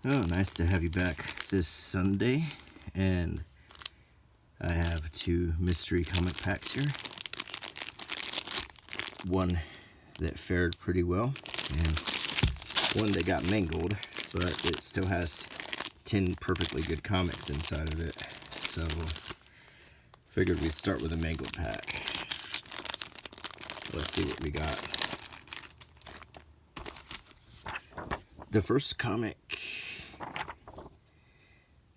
Oh, nice to have you back this Sunday, and I have two mystery comic packs here. One that fared pretty well, and one that got mangled, but it still has 10 perfectly good comics inside of it. So, figured we'd start with a mangled pack. Let's see what we got. The first comic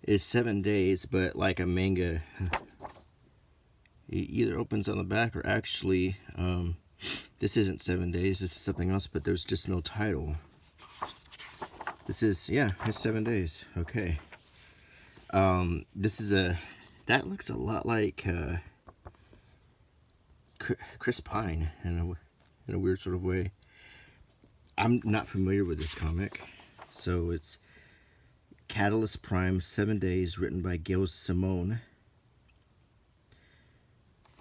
is 7 days, but like a manga, it either opens on the back or actually, this isn't 7 days, this is something else, but there's just no title. This is, yeah, it's 7 days, okay. This is that looks a lot like Chris Pine in a weird sort of way. I'm not familiar with this comic, so it's Catalyst Prime 7 Days, written by Gail Simone.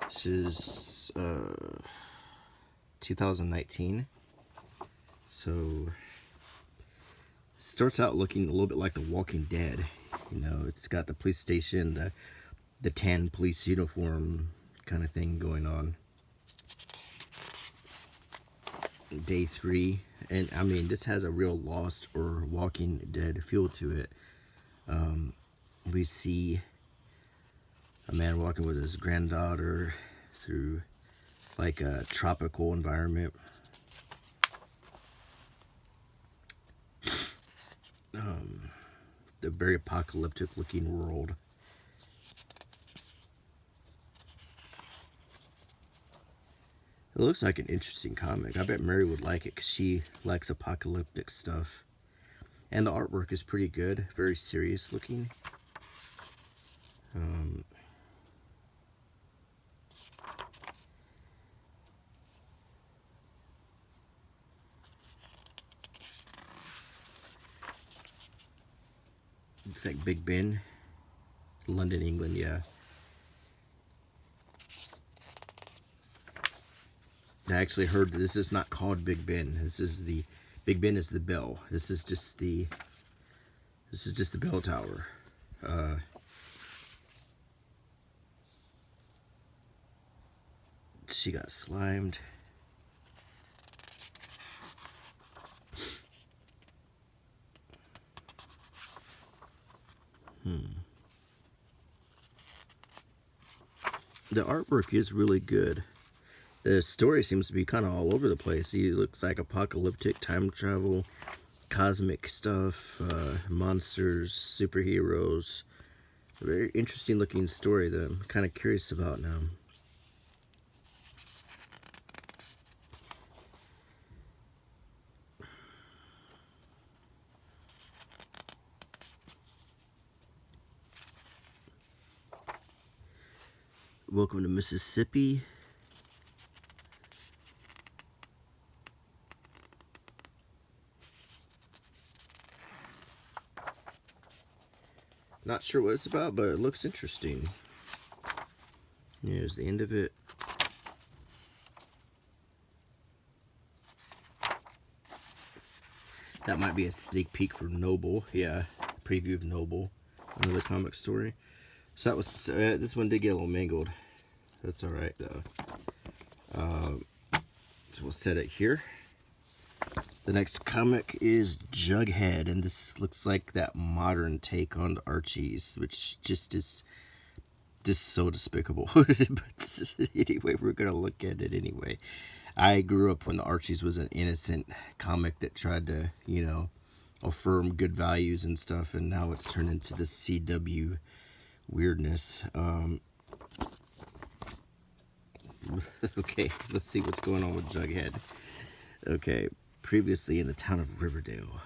This is 2019. So starts out looking a little bit like The Walking Dead. You know, it's got the police station, the tan police uniform kind of thing going on. Day 3, and I mean, this has a real Lost or Walking Dead feel to it. We see a man walking with his granddaughter through like a tropical environment. The very apocalyptic looking world. It looks like an interesting comic. I bet Mary would like it because she likes apocalyptic stuff. And the artwork is pretty good. Very serious looking. Looks like Big Ben. London, England, yeah. I actually heard that this is not called Big Ben. This is the Big Ben is the bell. This is just the bell tower. She got slimed. The artwork is really good. The story seems to be kind of all over the place. It looks like apocalyptic, time travel, cosmic stuff, monsters, superheroes. A very interesting looking story that I'm kind of curious about now. Welcome to Mississippi. Not sure what it's about, but it looks interesting. Here's the end of it. That might be a sneak peek for Noble. Yeah, preview of Noble, another comic story. So that was this one did get a little mangled. That's all right though. So we'll set it here. The next comic is Jughead, and this looks like that modern take on the Archies, which just is just so despicable. But anyway, we're gonna look at it anyway. I grew up when the Archies was an innocent comic that tried to, you know, affirm good values and stuff, and now it's turned into the CW weirdness. Okay, let's see what's going on with Jughead. Okay, previously in the town of Riverdale.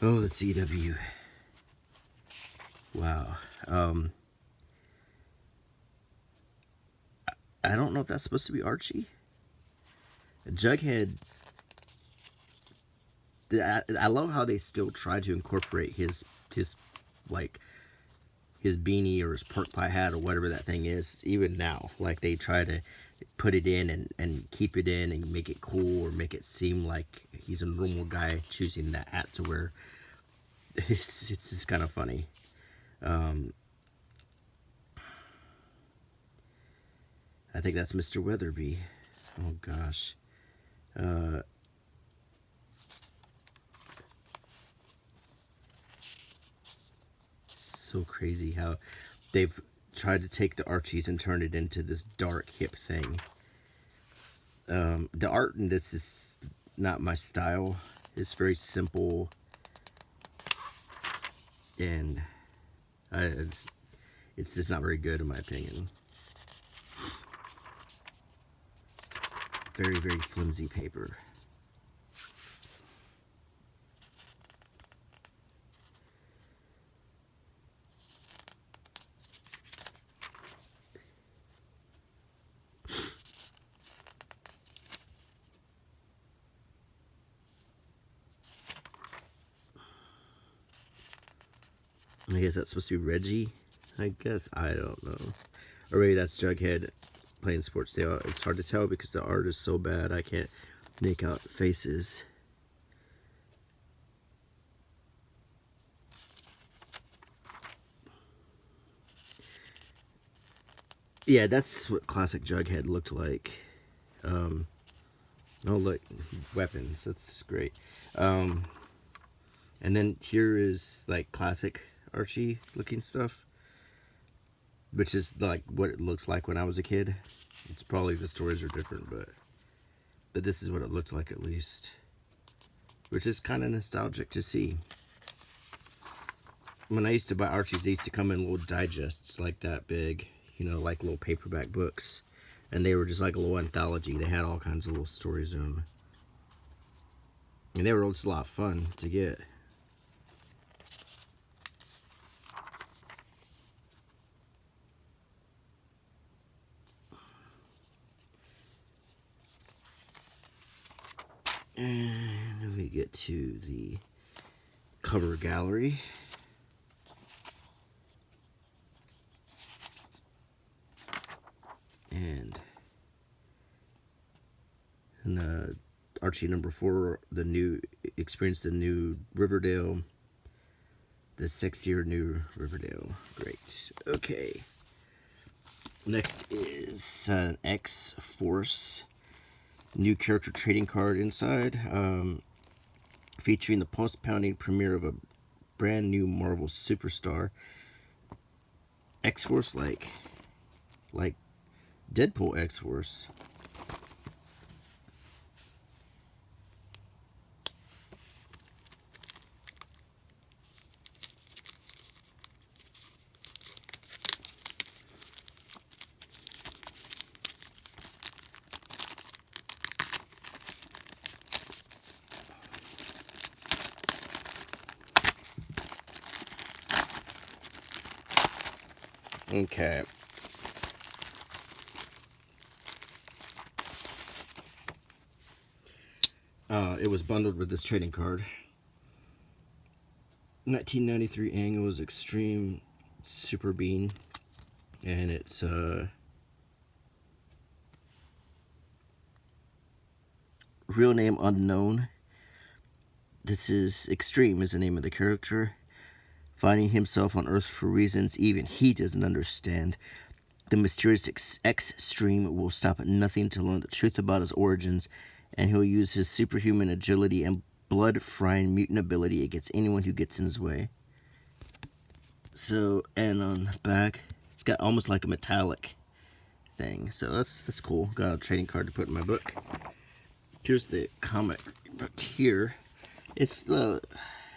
Oh, the CW. Wow. I don't know if that's supposed to be Archie. Jughead. I love how they still try to incorporate his like his beanie or his pork pie hat or whatever that thing is, even now. Like, they try to put it in and keep it in and make it cool, or make it seem like he's a normal guy choosing that hat to wear. it's just kind of funny. I think that's Mr. Weatherby. Oh gosh. So crazy how they've tried to take the Archies and turn it into this dark hip thing. The art in this is not my style. It's very simple, and it's just not very good in my opinion. Very, very flimsy paper. I guess that's supposed to be Reggie. I guess, I don't know. Or maybe that's Jughead playing sports day. It's hard to tell because the art is so bad I can't make out faces. Yeah, that's what classic Jughead looked like. Oh look, weapons. That's great. And then here is like classic Archie looking stuff, which is like what it looked like when I was a kid. It's probably the stories are different, but this is what it looked like at least, which is kind of nostalgic to see. When I used to buy Archies, they used to come in little digests like that big, you know, like little paperback books, and they were just like a little anthology. They had all kinds of little stories in them, and they were just a lot of fun to get. And then we get to the cover gallery. And Archie number 4, the new experienced the new Riverdale, the 6-year new Riverdale. Great. Okay. Next is an XForce new character trading card inside, featuring the pulse-pounding premiere of a brand new Marvel superstar. XForce, like Deadpool XForce. Okay. It was bundled with this trading card. 1993 Angles Extreme Super Bean. And it's real name unknown. This is Extreme is the name of the character. Finding himself on Earth for reasons even he doesn't understand, the mysterious Extreme will stop at nothing to learn the truth about his origins, and he'll use his superhuman agility and blood-frying mutant ability against anyone who gets in his way. So, and on the back, it's got almost like a metallic thing. So that's cool. Got a trading card to put in my book. Here's the comic book here. It's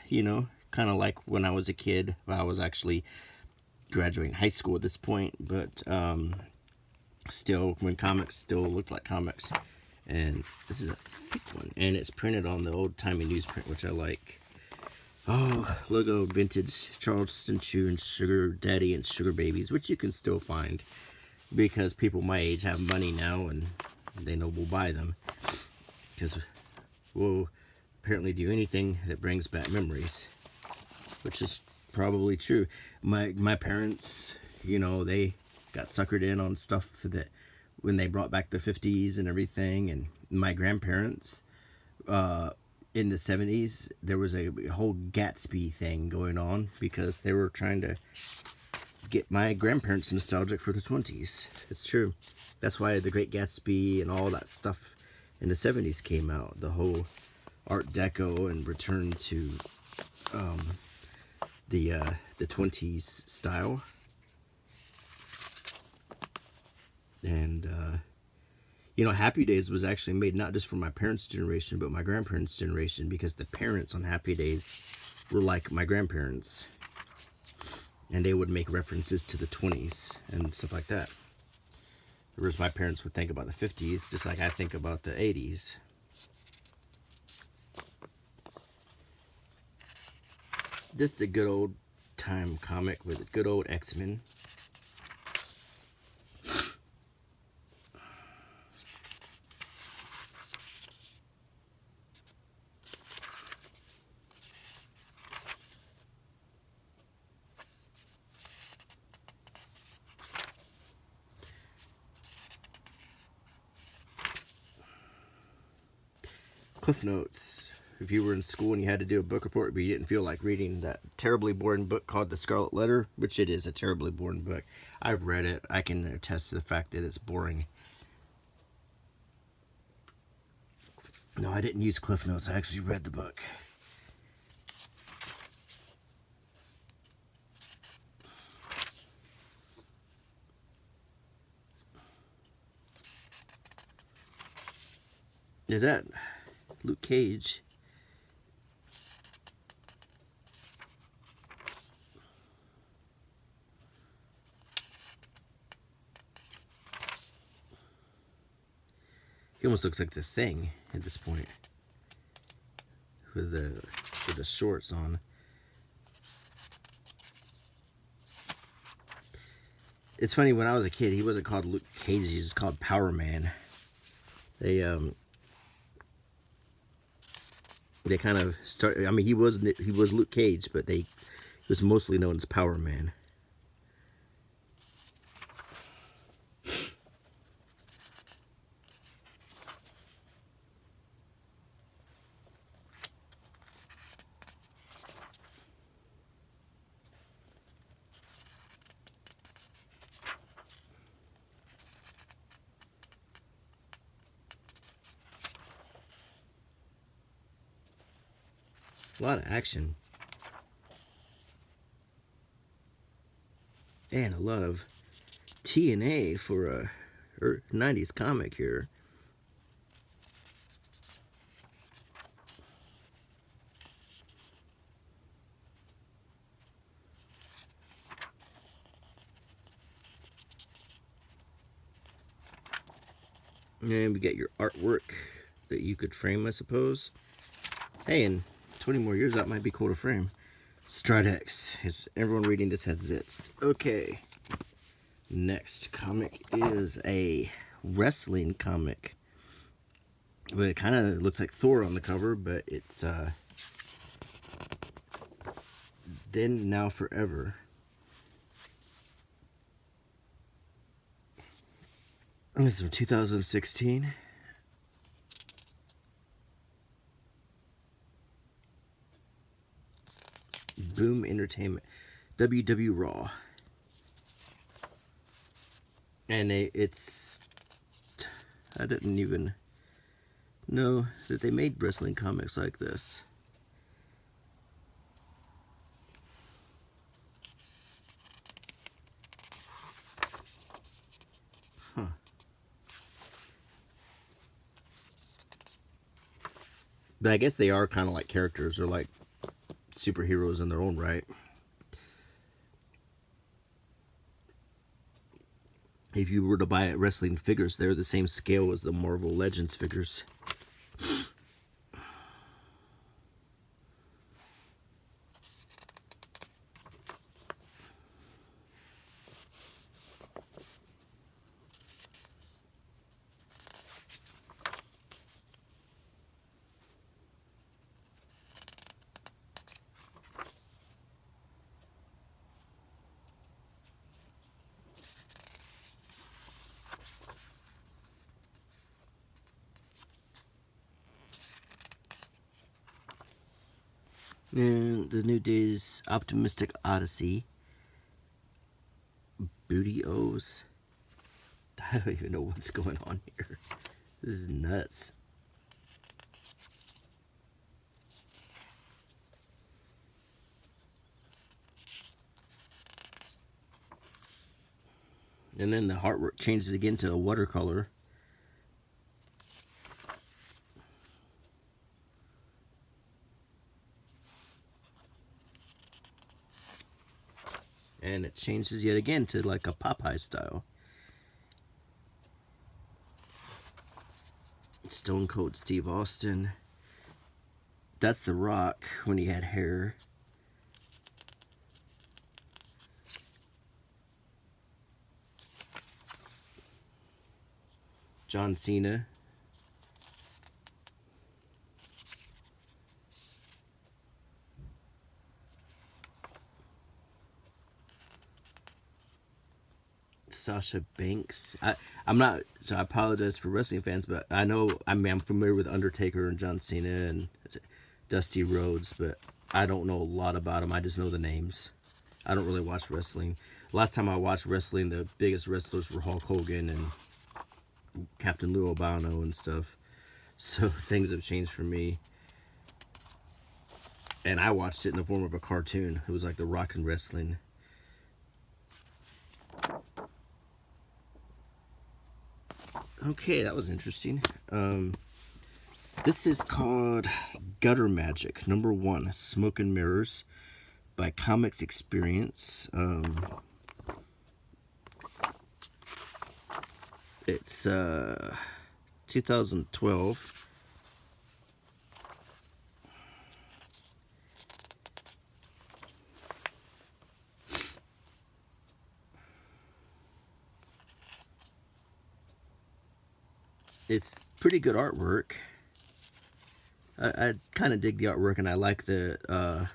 you know, kind of like when I was a kid. Well, I was actually graduating high school at this point, but still, when comics still looked like comics. And this is a thick one, and it's printed on the old-timey newsprint, which I like. Oh, logo vintage Charleston Chew and Sugar Daddy and Sugar Babies, which you can still find because people my age have money now and they know we'll buy them because we'll apparently do anything that brings back memories, which is probably true. My parents, you know, they got suckered in on stuff that when they brought back the 50s and everything, and my grandparents in the 70s, there was a whole Gatsby thing going on because they were trying to get my grandparents nostalgic for the 20s. It's true. That's why The Great Gatsby and all that stuff in the 70s came out. The whole Art Deco and return to the 20s style. And you know, Happy Days was actually made not just for my parents' generation, but my grandparents' generation, because the parents on Happy Days were like my grandparents. And they would make references to the 20s and stuff like that. Whereas my parents would think about the 50s, just like I think about the 80s. Just a good old time comic with good old X-Men. Cliff Notes. If you were in school and you had to do a book report, but you didn't feel like reading that terribly boring book called The Scarlet Letter, which it is a terribly boring book. I've read it. I can attest to the fact that it's boring. No, I didn't use Cliff Notes. I actually read the book. Is that Luke Cage? He almost looks like the Thing at this point, with the shorts on. It's funny, when I was a kid, he wasn't called Luke Cage. He was called Power Man. They kind of started. I mean, he was Luke Cage, but he was mostly known as Power Man. A lot of action. And a lot of TNA for a 90s comic here. And we get your artwork that you could frame, I suppose. Hey, in 20 more years, that might be cool to frame. Stridex. Is everyone reading this had zits? Okay. Next comic is a wrestling comic. Well, it kind of looks like Thor on the cover, but it's Then, Now, Forever. This is from 2016. Boom Entertainment. WWE Raw. And it's... I didn't even know that they made wrestling comics like this. Huh. But I guess they are kind of like characters. They're like superheroes in their own right. If you were to buy wrestling figures, they're the same scale as the Marvel Legends figures. And the New Day's Optimistic Odyssey. Booty O's. I don't even know what's going on here. This is nuts. And then the artwork changes again to a watercolor. And it changes yet again to like a Popeye style. Stone Cold Steve Austin. That's The Rock when he had hair. John Cena. Sasha Banks. I'm not, so I apologize for wrestling fans, but I know, I'm familiar with Undertaker and John Cena and Dusty Rhodes, but I don't know a lot about them. I just know the names. I don't really watch wrestling. Last time I watched wrestling, the biggest wrestlers were Hulk Hogan and Captain Lou Albano and stuff. So things have changed for me. And I watched it in the form of a cartoon. It was like The Rock and Wrestling. Okay, that was interesting. This is called Gutter Magic, #1, Smoke and Mirrors by Comics Experience. It's 2012. It's pretty good artwork. I kind of dig the artwork, and I like the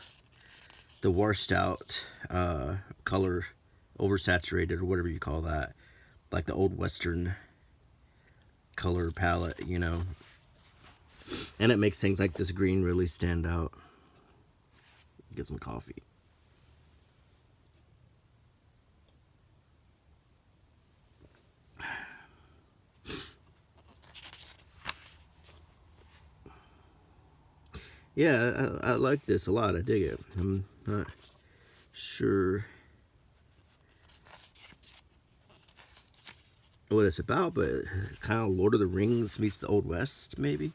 washed out color, oversaturated or whatever you call that, like the old Western color palette, you know. And it makes things like this green really stand out. Get some coffee. Yeah, I like this a lot. I dig it. I'm not sure what it's about, but kind of Lord of the Rings meets the Old West, maybe.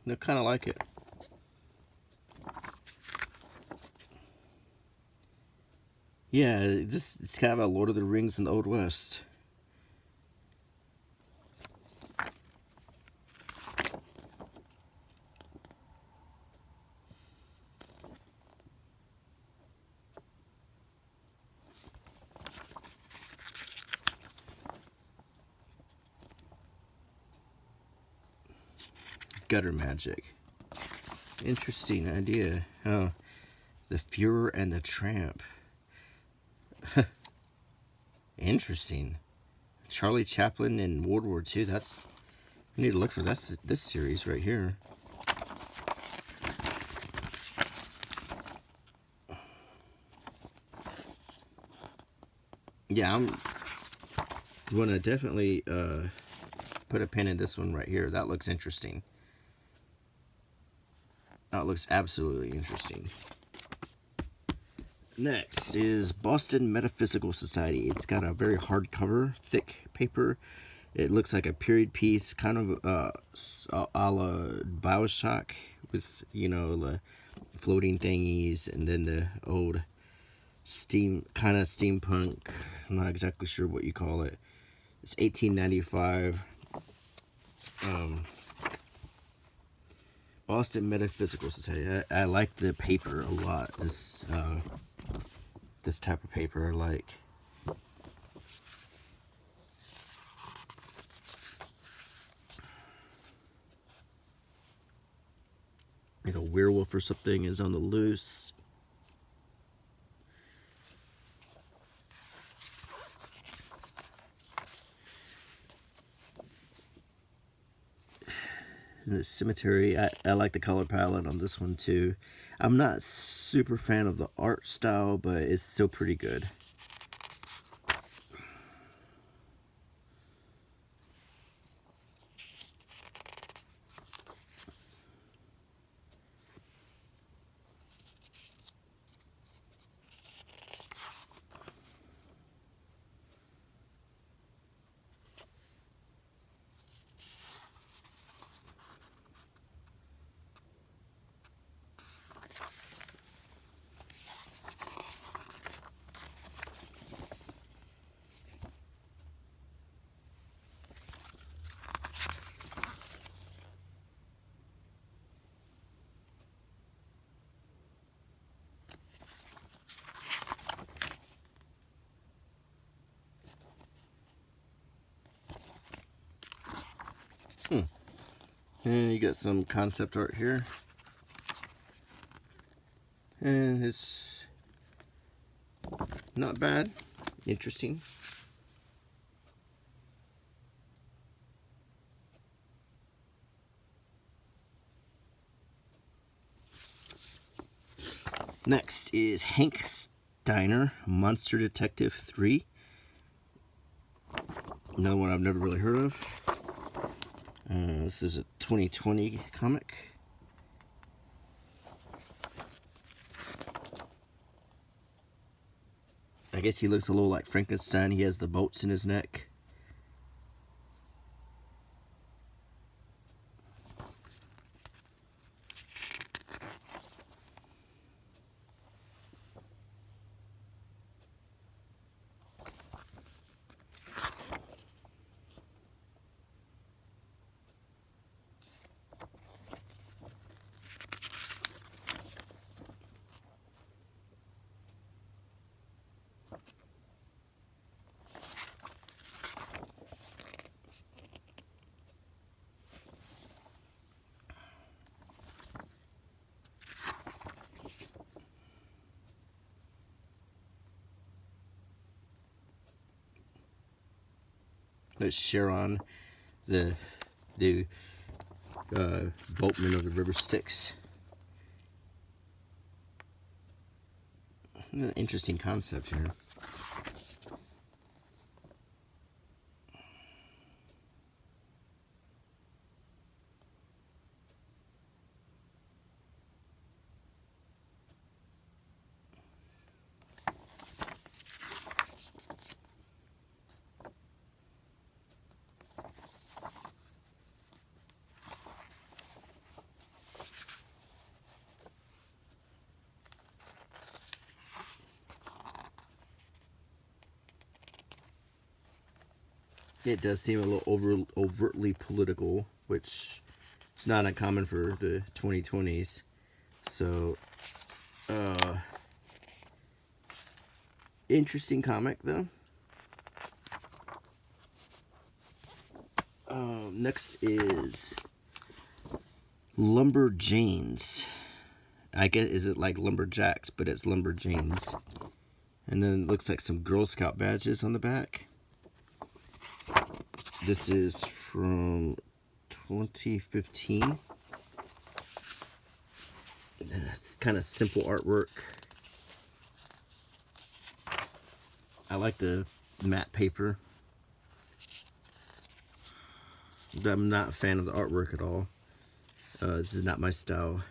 I kind of like it. Yeah, it's kind of a Lord of the Rings in the Old West. Gutter Magic. Interesting idea. Oh, the Fuhrer and the Tramp. Interesting. Charlie Chaplin in World War II. That's, I need to look for this series right here. Yeah, I'm going to definitely put a pin in this one right here. That looks interesting. That looks absolutely interesting. Next is Boston Metaphysical Society. It's got a very hard cover, thick paper. It looks like a period piece, kind of a la Bioshock, with, you know, the floating thingies, and then the old kind of steampunk. I'm not exactly sure what you call it. It's 1895. Boston Metaphysical Society. I like the paper a lot. This type of paper I like. like a werewolf or something is on the loose. In the cemetery, I like the color palette on this one too. I'm not super fan of the art style, but it's still pretty good. And you got some concept art here. And it's not bad. Interesting. Next is Hank Steiner, Monster Detective 3. Another one I've never really heard of. This is a 2020 comic. I guess he looks a little like Frankenstein. He has the bolts in his neck. That's Sharon, the boatman of the River Styx. An interesting concept here. It does seem a little overtly political, which is not uncommon for the 2020s. So, interesting comic though. Next is Lumberjanes. I guess, is it like Lumberjacks, but it's Lumberjanes. And then it looks like some Girl Scout badges on the back. This is from 2015. Kind of simple artwork. I like the matte paper. I'm not a fan of the artwork at all. This is not my style.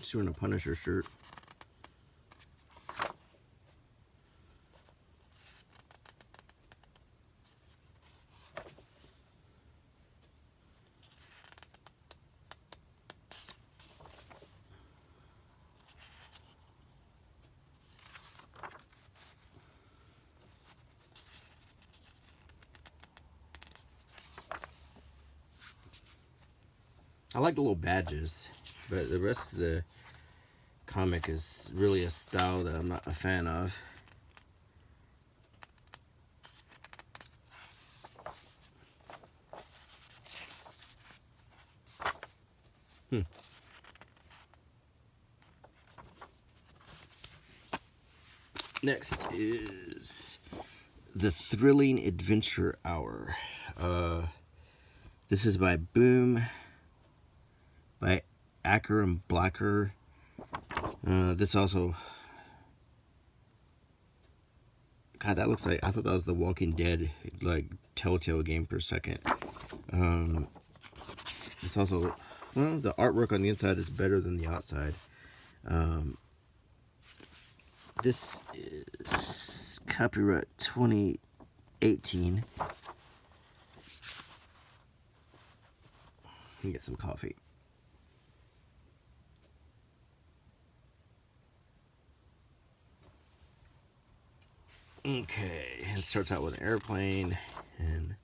She's wearing a Punisher shirt. I like the little badges, but the rest of the comic is really a style that I'm not a fan of. Next is The Thrilling Adventure Hour. This is by Boom, by Acker and Blacker. This also... God, that looks like... I thought that was the Walking Dead, like, Telltale game for a second. This also... Well, the artwork on the inside is better than the outside. This is copyright 2018. Let me get some coffee. Okay, it starts out with an airplane and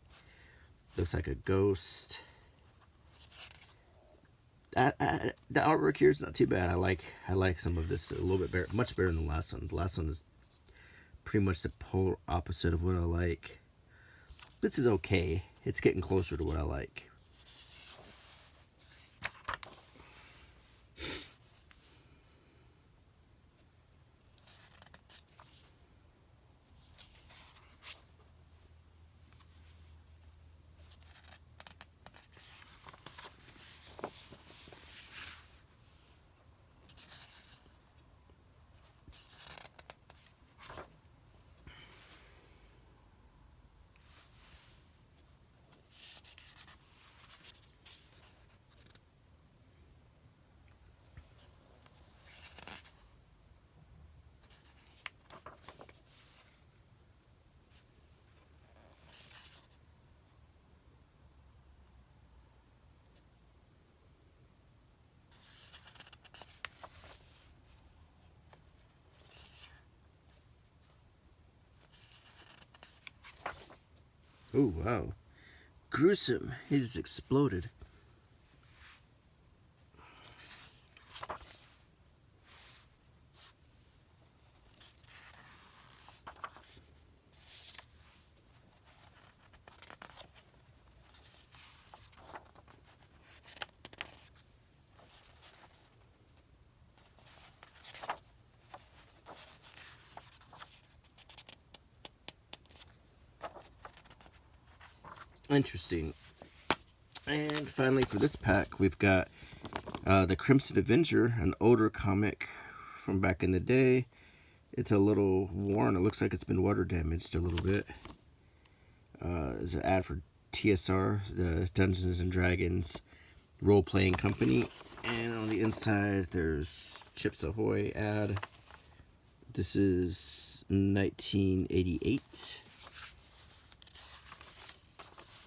looks like a ghost. The artwork here is not too bad. I like some of this a little bit better, much better than the last one. The last one is pretty much the polar opposite of what I like. This is okay. It's getting closer to what I like. Oh, wow. Gruesome. He just exploded. Interesting. And finally, for this pack, we've got the Crimson Avenger, an older comic from back in the day. It's a little worn. It looks like it's been water damaged a little bit. There's an ad for TSR, the Dungeons and Dragons role-playing company. And on the inside, there's Chips Ahoy ad. This is 1988.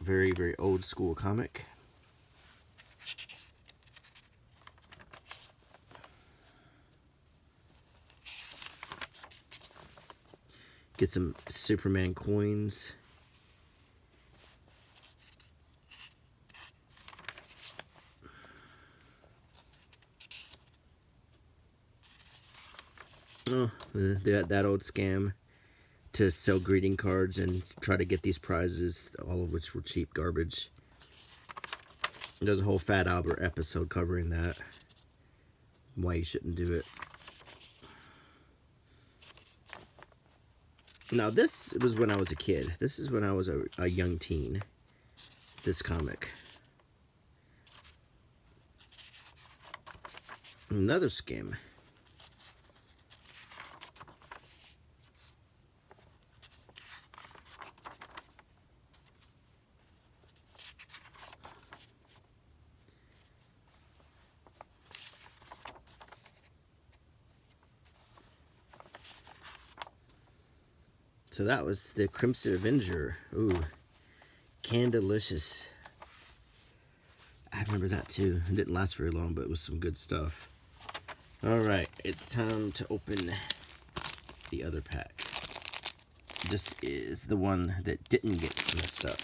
Very, very old school comic. Get some Superman coins. Oh, that old scam to sell greeting cards and try to get these prizes, all of which were cheap garbage. There's a whole Fat Albert episode covering that. Why you shouldn't do it. Now this was when I was a kid. This is when I was a young teen. This comic. Another skim. So that was the Crimson Avenger. Ooh, Candalicious. I remember that too. It didn't last very long, but it was some good stuff. Alright, it's time to open the other pack. This is the one that didn't get messed up.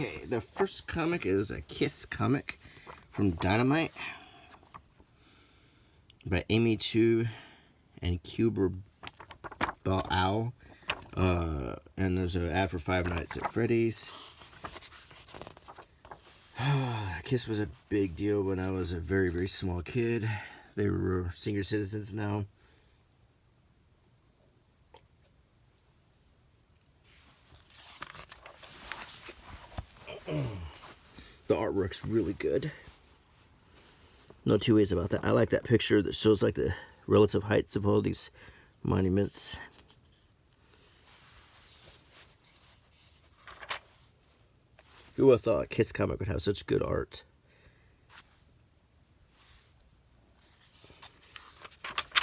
Okay, the first comic is a Kiss comic from Dynamite by Amy Chu and Cuber Bao. And there's an ad for Five Nights at Freddy's. Kiss was a big deal when I was a very, very small kid. They were senior citizens now. The artwork's really good. No two ways about that. I like that picture that shows like the relative heights of all these monuments. Who would have thought a Kiss comic would have such good art?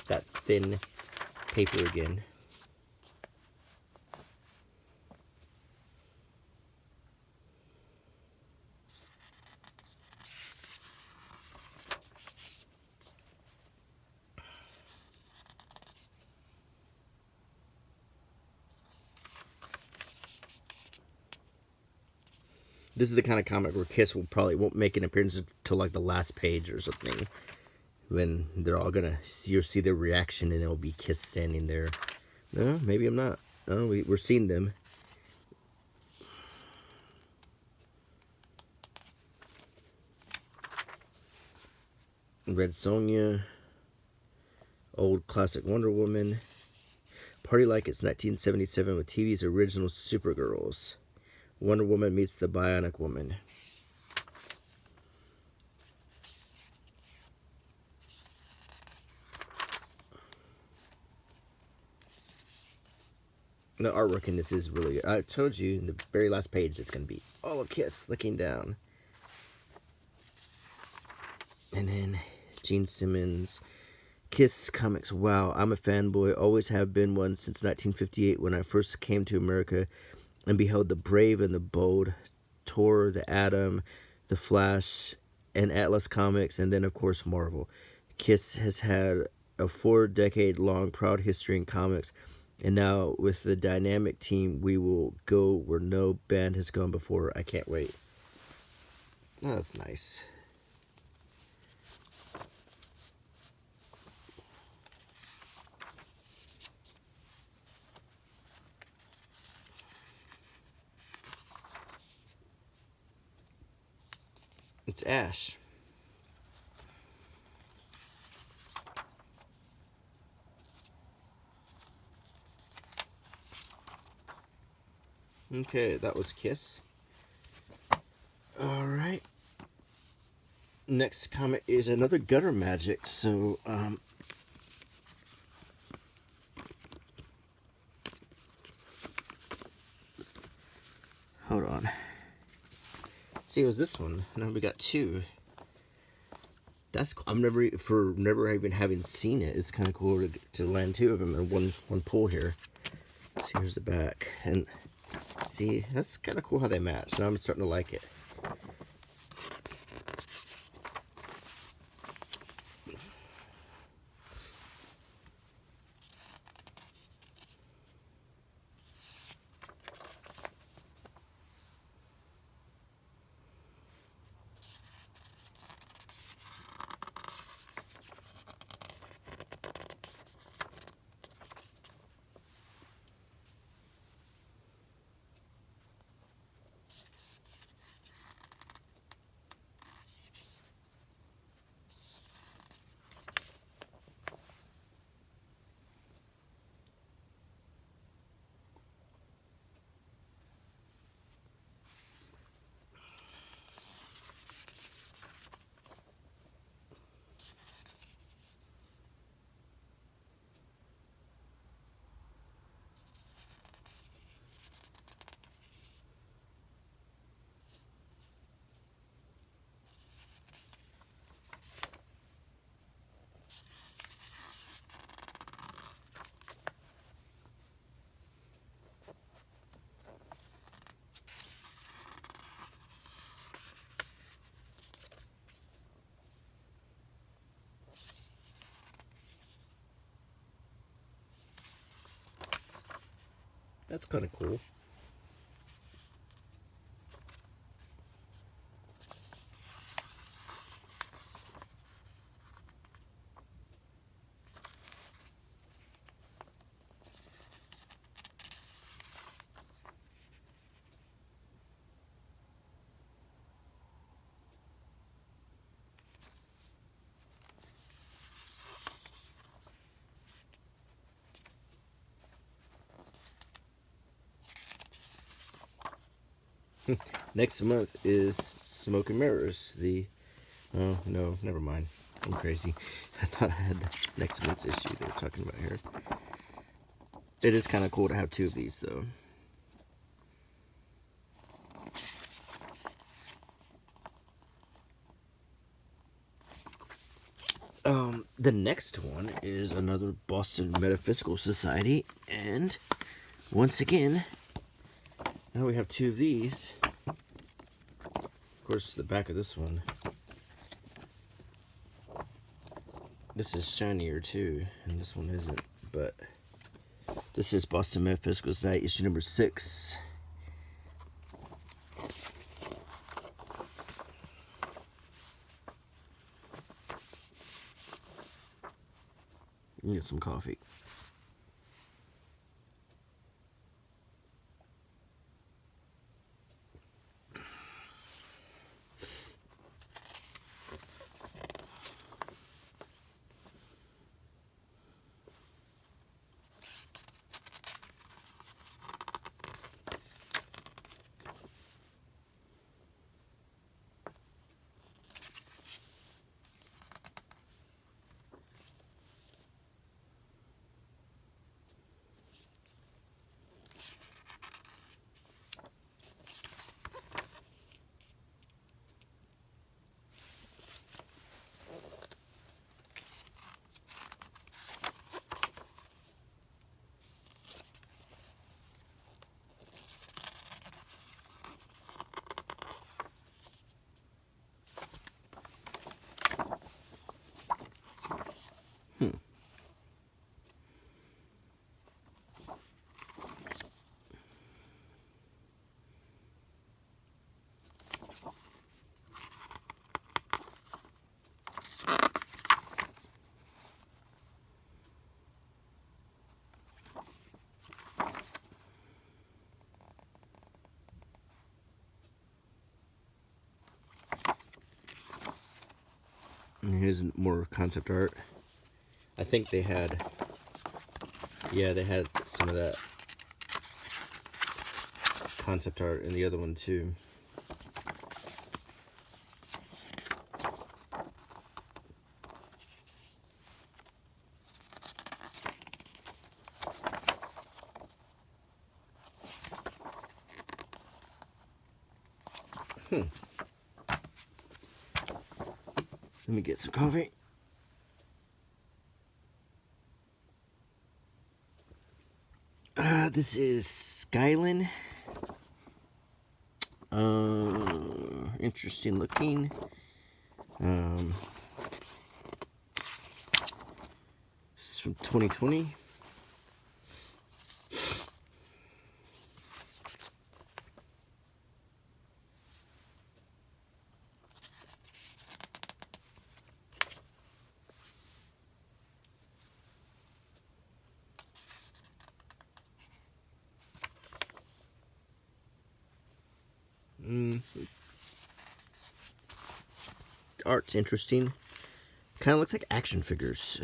That thin paper again. This is the kind of comic where Kiss won't make an appearance until like the last page or something. When they're all gonna you'll see their reaction and it'll be Kiss standing there. No, maybe I'm not. Oh, we're seeing them. Red Sonja. Old classic Wonder Woman. Party like it's 1977 with TV's original Supergirls. Wonder Woman meets the Bionic Woman. The artwork in this is really good. I told you in the very last page it's going to be all of Kiss looking down. And then Gene Simmons. Kiss comics. Wow, I'm a fanboy. Always have been one since 1958 when I first came to America and beheld the Brave and the Bold, Tor, the Atom, the Flash, and Atlas Comics, and then of course Marvel. Kiss has had a 4-decade-long proud history in comics, and now with the dynamic team, we will go where no band has gone before. I can't wait. Oh, that's nice. It's Ash. Okay, that was Kiss. Alright. Next comic is another Gutter Magic, so, hold on. See, it was this one. Now we got two. That's cool. Never even having seen it. It's kind of cool to land two of them in one pull here. So here's the back, and see, that's kind of cool how they match. Now I'm starting to like it. That's kind of cool. Next month is Smoke and Mirrors. Oh, no, never mind. I'm crazy. I thought I had the next month's issue they were talking about here. It is kind of cool to have 2 of these, though. The next one is another Boston Metaphysical Society, and once again, now we have 2 of these. Of course, the back of this one. This is shinier too, and this one isn't, but this is Boston Metaphysical Society, issue number 6. Get some coffee. And here's more concept art. I think they had, yeah, they had some of that concept art in the other one too. Let me get some coffee. This is Skylin. Interesting looking. It's from 2020. Art's interesting. Kind of looks like action figures.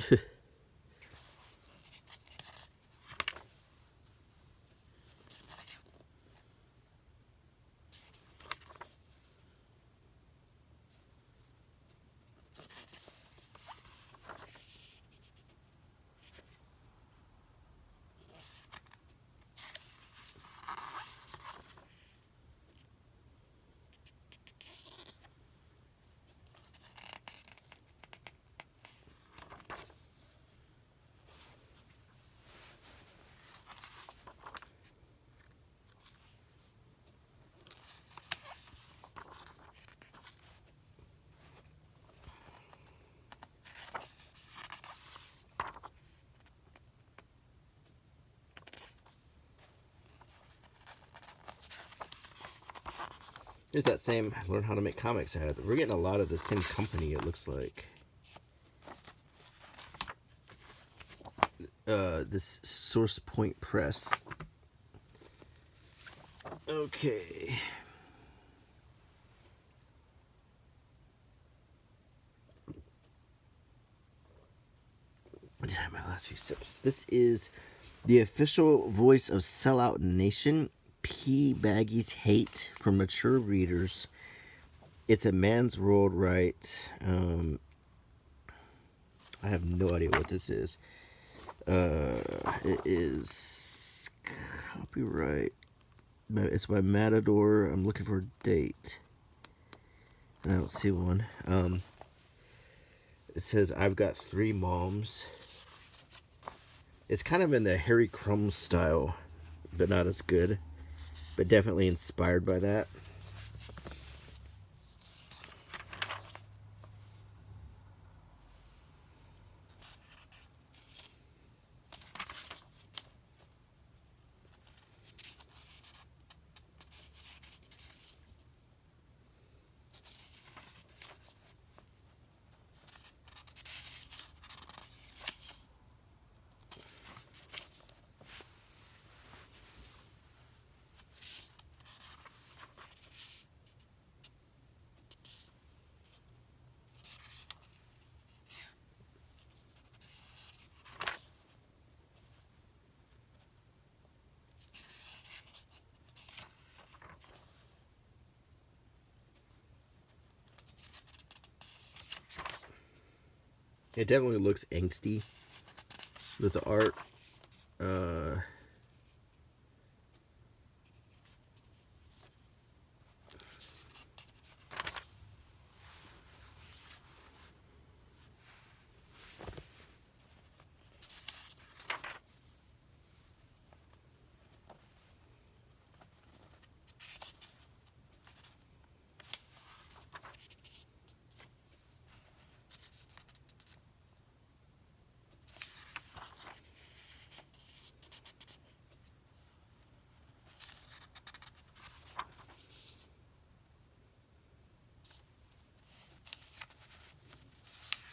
There's that same learn how to make comics ad. We're getting a lot of the same company, it looks like. This Source Point Press. Okay. I just had my last few sips. This is the official voice of Sellout Nation. P. Baggy's Hate for Mature Readers. It's a man's world, right? I have no idea what this is. It is copyright. It's by Matador. I'm looking for a date. I don't see one. It says, I've got 3 moms. It's kind of in the Harry Crumb style, but not as good. But definitely inspired by that. It definitely looks angsty with the art.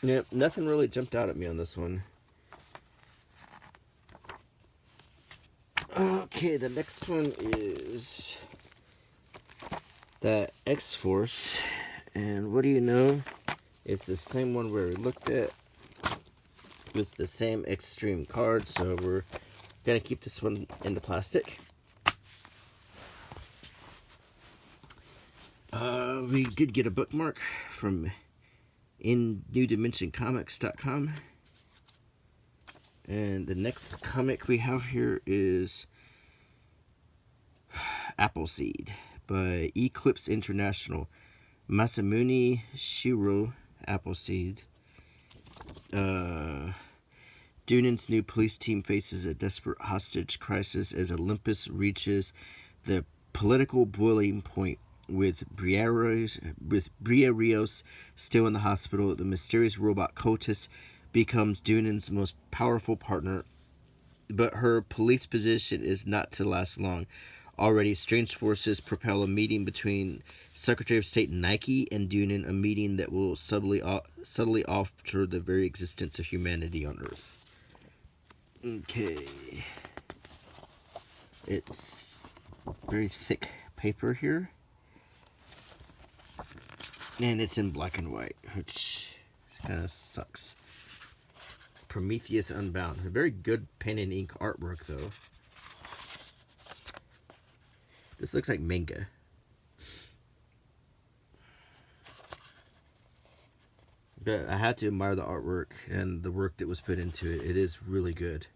Yeah, nothing really jumped out at me on this one. Okay, the next one is the XForce. And what do you know? It's the same one where we looked at with the same extreme card. So we're going to keep this one in the plastic. We did get a bookmark from InNewDimensionComics.com. And the next comic we have here is Appleseed by Eclipse International. Masamune Shiro, Appleseed. Dunan's new police team faces a desperate hostage crisis as Olympus reaches the political boiling point. With Briareos still in the hospital, the mysterious robot Cultist becomes Dunan's most powerful partner, but her police position is not to last long. Already, strange forces propel a meeting between Secretary of State Nike and Dunan, a meeting that will subtly alter the very existence of humanity on Earth. Okay. It's very thick paper here. And it's in black and white, which kind of sucks. Prometheus Unbound. A very good pen and ink artwork, though. This looks like manga. But I had to admire the artwork and the work that was put into it. It is really good.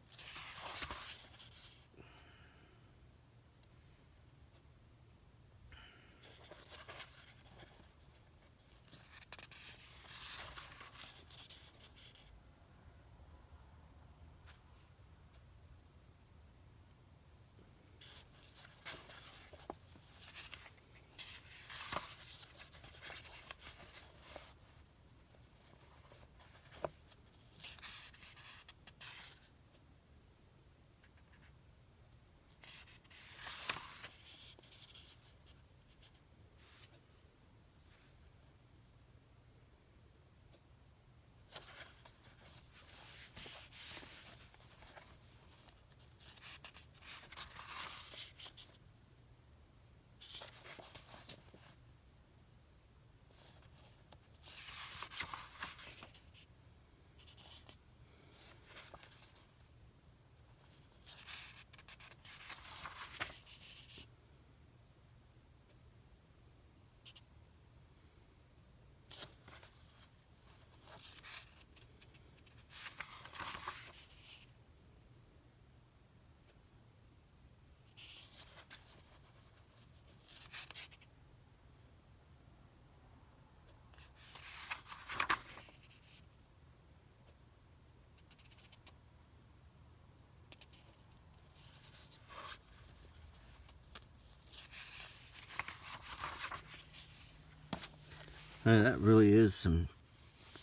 That really is some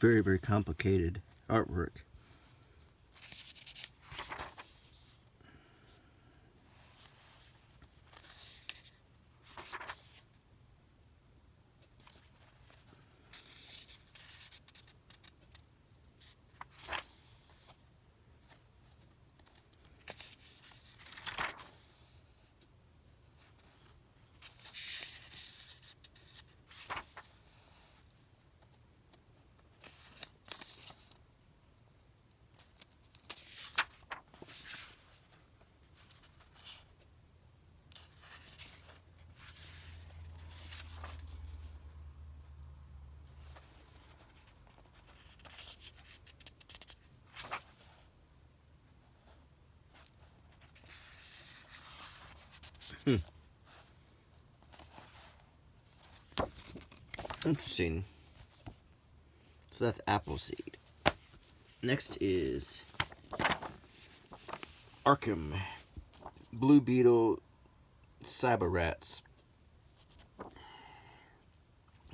very, very complicated artwork. Interesting. So that's Appleseed. Next is Arkham, Blue Beetle, Cyber Rats.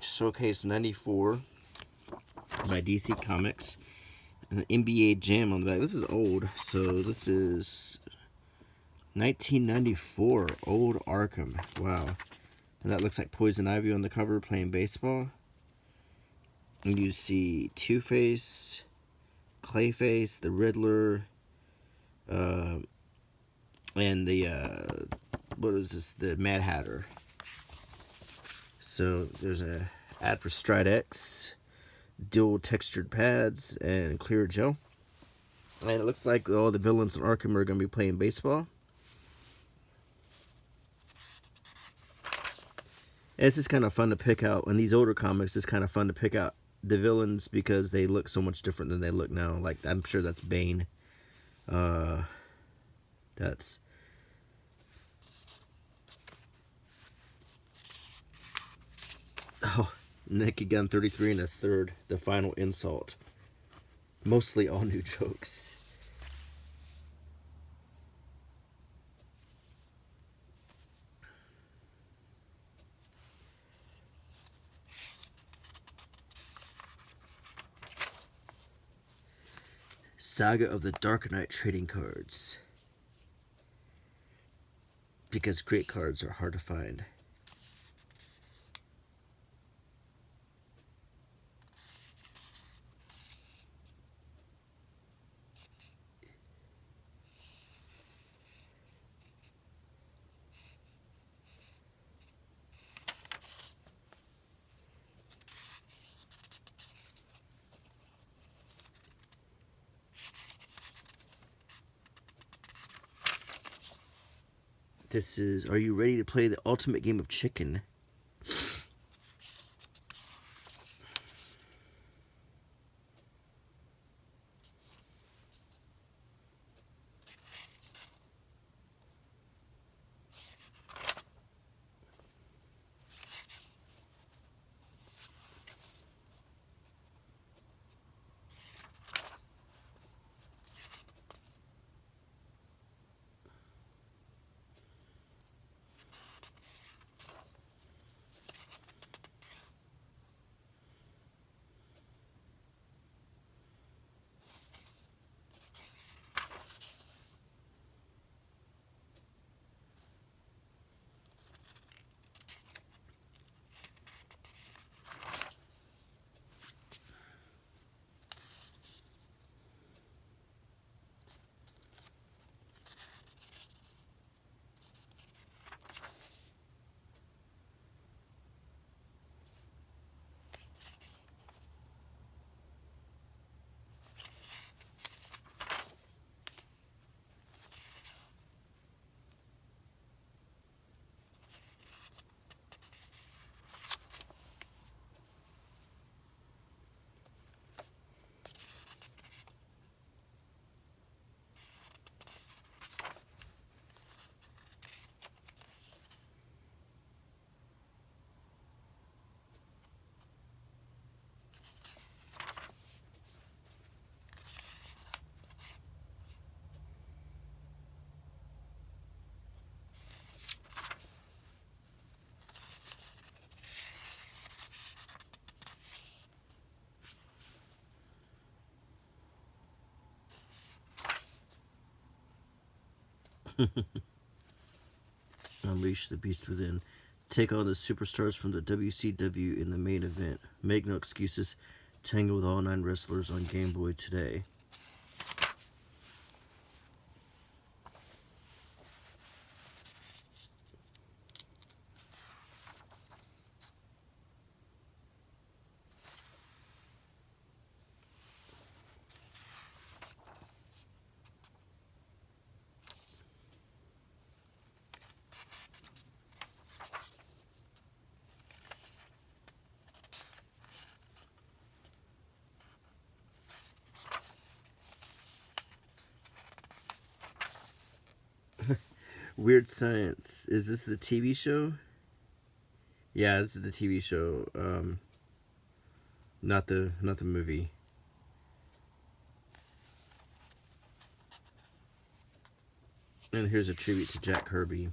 Showcase 94 by DC Comics. And the NBA Jam on the back. This is old, so this is 1994, old Arkham. Wow. And that looks like Poison Ivy on the cover playing baseball. And you see Two-Face, Clayface, the Riddler, and the, what is this, the Mad Hatter. So there's a ad for Stride X, dual textured pads, and clear gel. And it looks like all the villains in Arkham are going to be playing baseball. And it's just kind of fun to pick out. In these older comics, it's kind of fun to pick out the villains because they look so much different than they look now. Like, I'm sure that's Bane. That's... Oh, Naked Gun 33 and a third, the final insult. Mostly all new jokes. Saga of the Dark Knight trading cards. Because great cards are hard to find. This is, are you ready to play the ultimate game of chicken? Unleash the beast within. Take on the superstars from the WCW in the main event. Make no excuses. Tangle with all 9 wrestlers on Game Boy today. Weird Science. Is this the TV show? Yeah, this is the TV show. Not the movie. And here's a tribute to Jack Kirby.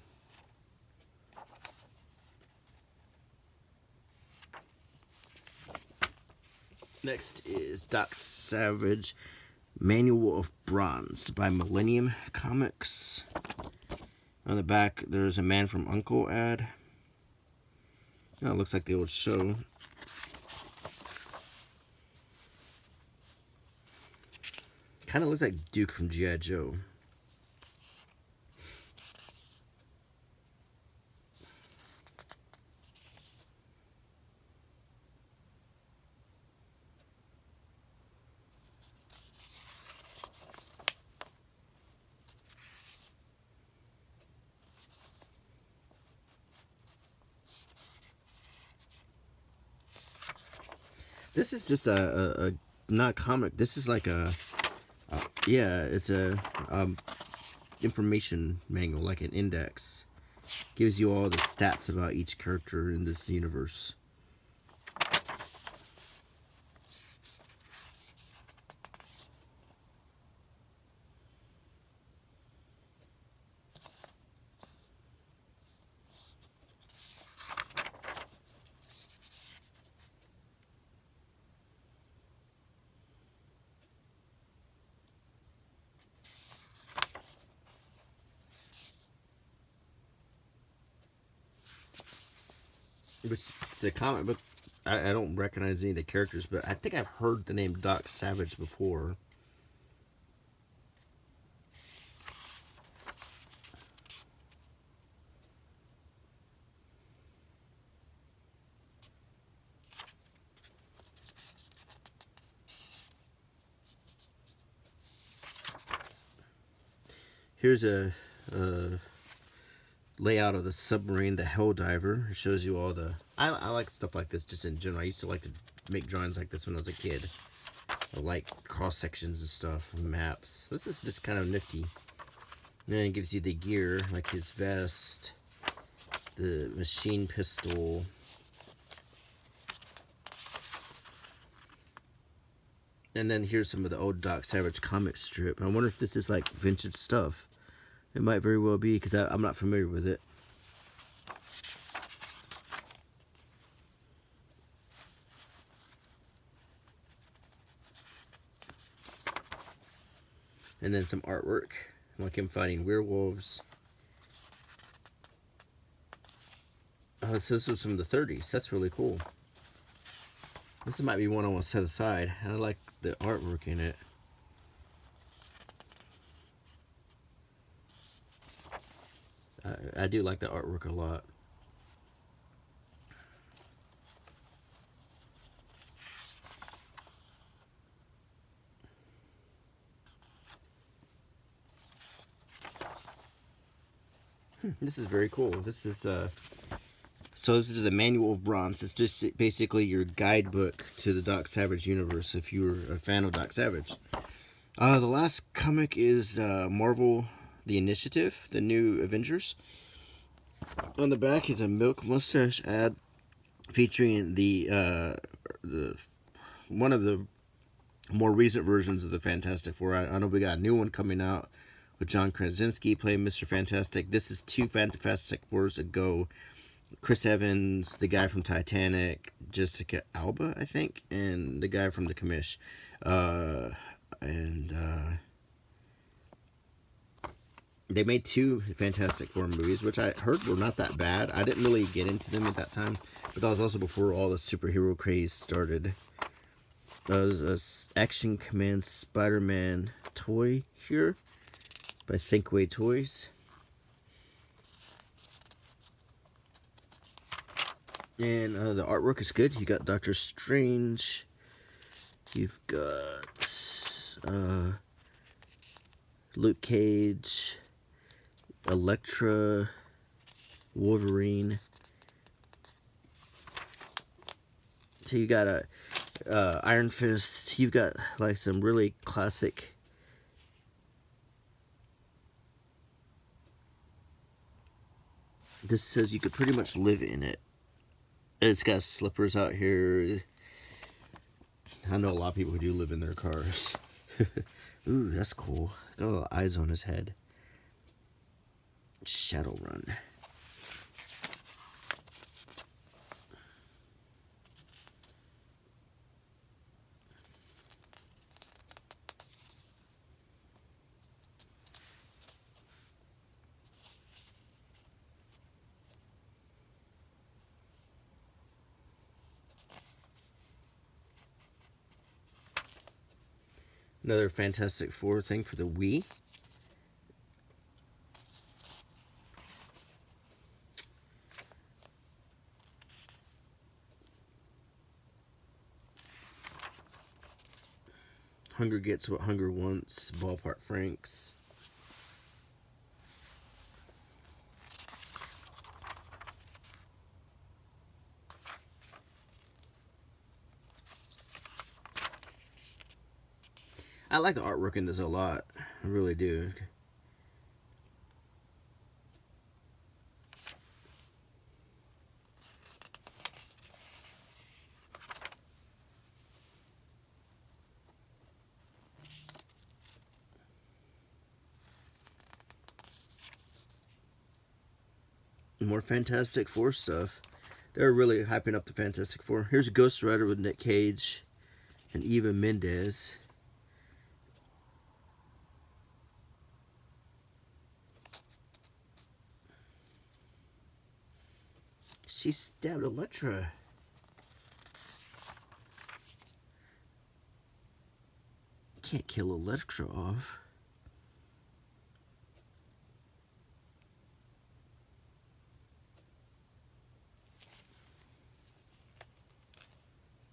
Next is Doc Savage, Manual of Bronze by Millennium Comics. On the back, there's a Man from U.N.C.L.E. ad. Oh, it looks like the old show. Kind of looks like Duke from G.I. Joe. This is just a not comic. This is like yeah, it's a information manual, like an index. Gives you all the stats about each character in this universe. It's a comic book. I don't recognize any of the characters, but I think I've heard the name Doc Savage before. Here's a layout of the submarine, the Helldiver. It shows you all the... I like stuff like this just in general. I used to like to make drawings like this when I was a kid. I like cross sections and stuff, maps. This is just kind of nifty. And then it gives you the gear, like his vest, the machine pistol. And then here's some of the old Doc Savage comic strip. I wonder if this is like vintage stuff. It might very well be, because I'm not familiar with it. And then some artwork, like him fighting werewolves. Oh, so this was from the 30s. That's really cool. This might be one I want to set aside. I like the artwork in it. I do like the artwork a lot. This is very cool. This is so this is the Manual of Bronze. It's just basically your guidebook to the Doc Savage universe if you're a fan of Doc Savage. The last comic is Marvel The Initiative, the new Avengers. On the back is a Milk Mustache ad featuring the one of the more recent versions of the Fantastic Four. I know we got a new one coming out with John Krasinski playing Mr. Fantastic. This is 2 Fantastic Fours ago. Chris Evans, the guy from Titanic, Jessica Alba, I think, and the guy from The Commish. They made 2 Fantastic Four movies, which I heard were not that bad. I didn't really get into them at that time, but that was also before all the superhero craze started. There's a Action Command Spider-Man toy here by Thinkway Toys. And the artwork is good. You got Doctor Strange. You've got Luke Cage, Elektra, Wolverine. So you got a Iron Fist. You've got like some really classic this says you could pretty much live in it. It's got slippers out here. I know a lot of people who do live in their cars. Ooh, that's cool. Got little eyes on his head. Shadowrun. Another Fantastic Four thing for the Wii. Hunger gets what hunger wants. Ballpark Franks. I like the artwork in this a lot. I really do. More Fantastic Four stuff. They're really hyping up the Fantastic Four. Here's Ghost Rider with Nick Cage and Eva Mendes. She stabbed Elektra. Can't kill Elektra off.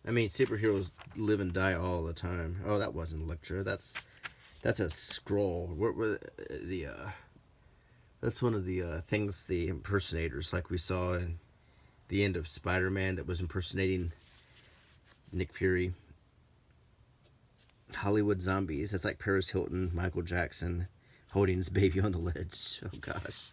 I mean, superheroes live and die all the time. Oh, that wasn't Elektra. That's a scroll. Where the that's one of the things, the impersonators, like we saw in the end of Spider-Man, that was impersonating Nick Fury. Hollywood Zombies. That's like Paris Hilton, Michael Jackson holding his baby on the ledge. Oh gosh.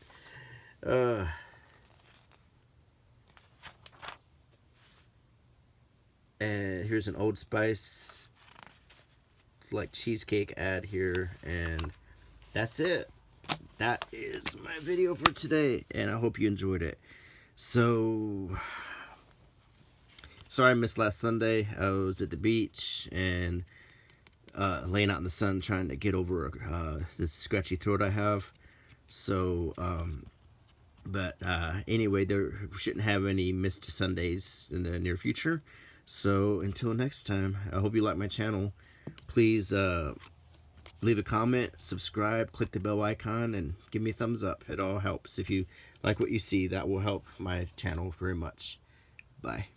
And here's an Old Spice like cheesecake ad here, and that's it. That is my video for today, and I hope you enjoyed it. So sorry I missed last Sunday. I was at the beach and laying out in the sun trying to get over this scratchy throat I have. So anyway, there shouldn't have any missed Sundays in the near future. So until next time, I hope you like my channel. Please leave a comment, subscribe, click the bell icon, and give me a thumbs up. It all helps. If you like what you see, that will help my channel very much. Bye.